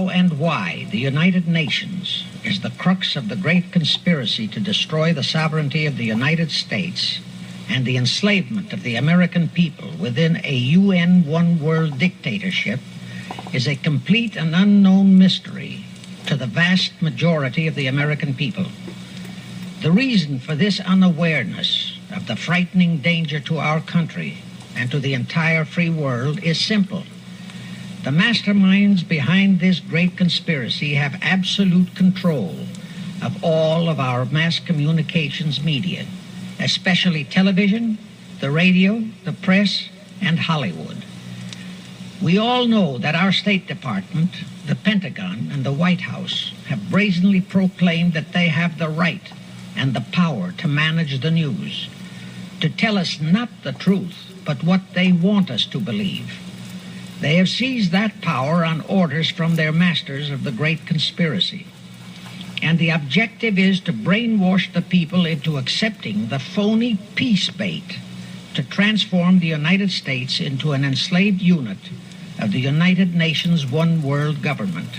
how and why the United Nations is the crux of the great conspiracy to destroy the sovereignty of the United States and the enslavement of the American people within a UN one-world dictatorship is a complete and unknown mystery to the vast majority of the American people. The reason for this unawareness of the frightening danger to our country and to the entire free world is simple. The masterminds behind this great conspiracy have absolute control of all of our mass communications media, especially television, the radio, the press, and Hollywood. We all know that our State Department, the Pentagon, and the White House have brazenly proclaimed that they have the right and the power to manage the news, to tell us not the truth, but what they want us to believe. They have seized that power on orders from their masters of the great conspiracy. And the objective is to brainwash the people into accepting the phony peace bait to transform the United States into an enslaved unit of the United Nations one world government.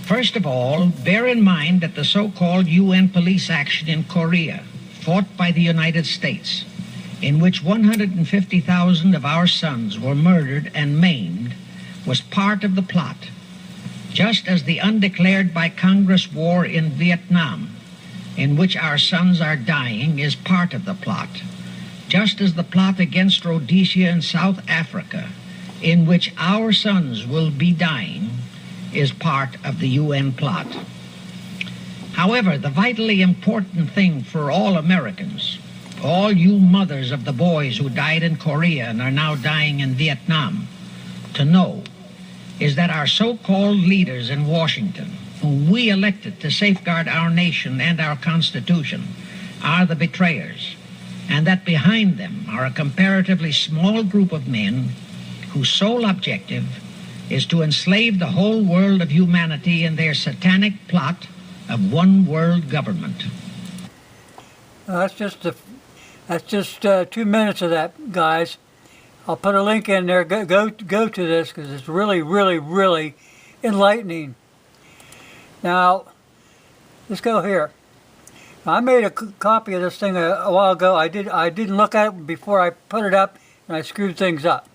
First of all, bear in mind that the so-called UN police action in Korea, fought by the United States, in which 150,000 of our sons were murdered and maimed, was part of the plot, just as the undeclared by Congress war in Vietnam, in which our sons are dying, is part of the plot, just as the plot against Rhodesia and South Africa, in which our sons will be dying, is part of the UN plot. However, the vitally important thing for all Americans, all you mothers of the boys who died in Korea and are now dying in Vietnam, to know is that our so-called leaders in Washington, whom we elected to safeguard our nation and our Constitution, are the betrayers, and that behind them are a comparatively small group of men whose sole objective is to enslave the whole world of humanity in their satanic plot of one world government. That's just 2 minutes of that, guys. I'll put a link in there. Go to this because it's really, really, really enlightening. Now, let's go here. I made a copy of this thing a while ago. I didn't look at it before I put it up, and I screwed things up.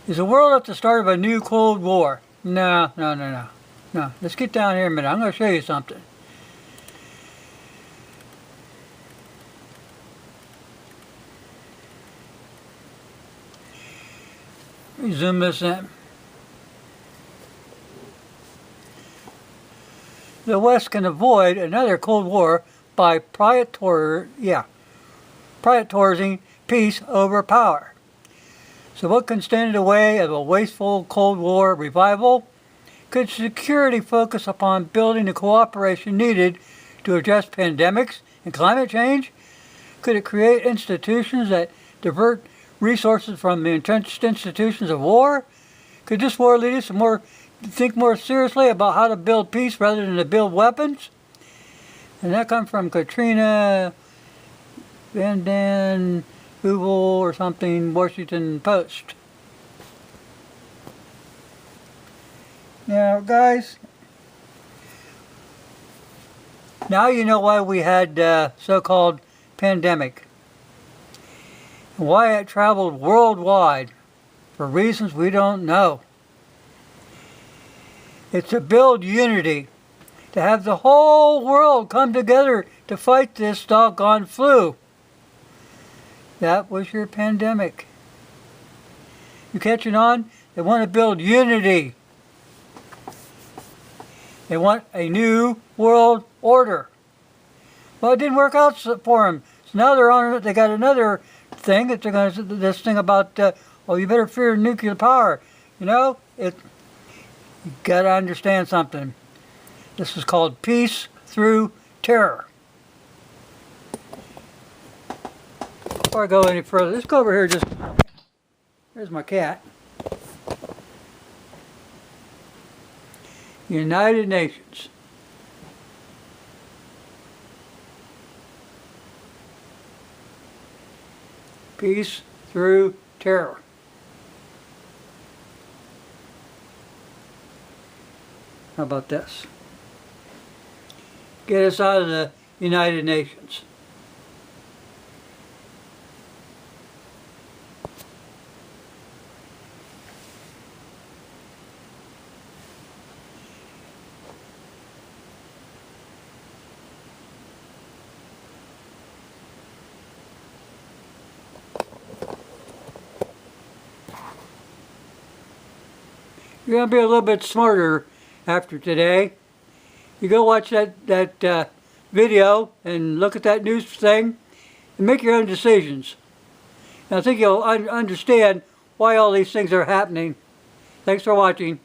Is the world at the start of a new Cold War? No. Let's get down here a minute. I'm going to show you something. Let me zoom this in. The West can avoid another Cold War by prioritizing peace over power. So what can stand in the way of a wasteful Cold War revival? Could security focus upon building the cooperation needed to address pandemics and climate change? Could it create institutions that divert resources from the entrenched institutions of war? Could this war lead us to think more seriously about how to build peace rather than to build weapons? And that comes from Katrina Van Den Heuvel or something, Washington Post. Now, guys, now you know why we had so-called pandemic. And why it traveled worldwide for reasons we don't know. It's to build unity, to have the whole world come together to fight this doggone flu. That was your pandemic. You catching on? They want to build unity. They want a new world order. Well, it didn't work out for them. So now they're on it. They got another thing that they're going to, this thing about, you better fear nuclear power. You know, you got to understand something. This is called peace through terror. Before I go any further, let's go over here. Here's my cat. United Nations. Peace through terror. How about this? Get us out of the United Nations. You're going to be a little bit smarter after today. You go watch that video and look at that news thing and make your own decisions. And I think you'll understand why all these things are happening. Thanks for watching.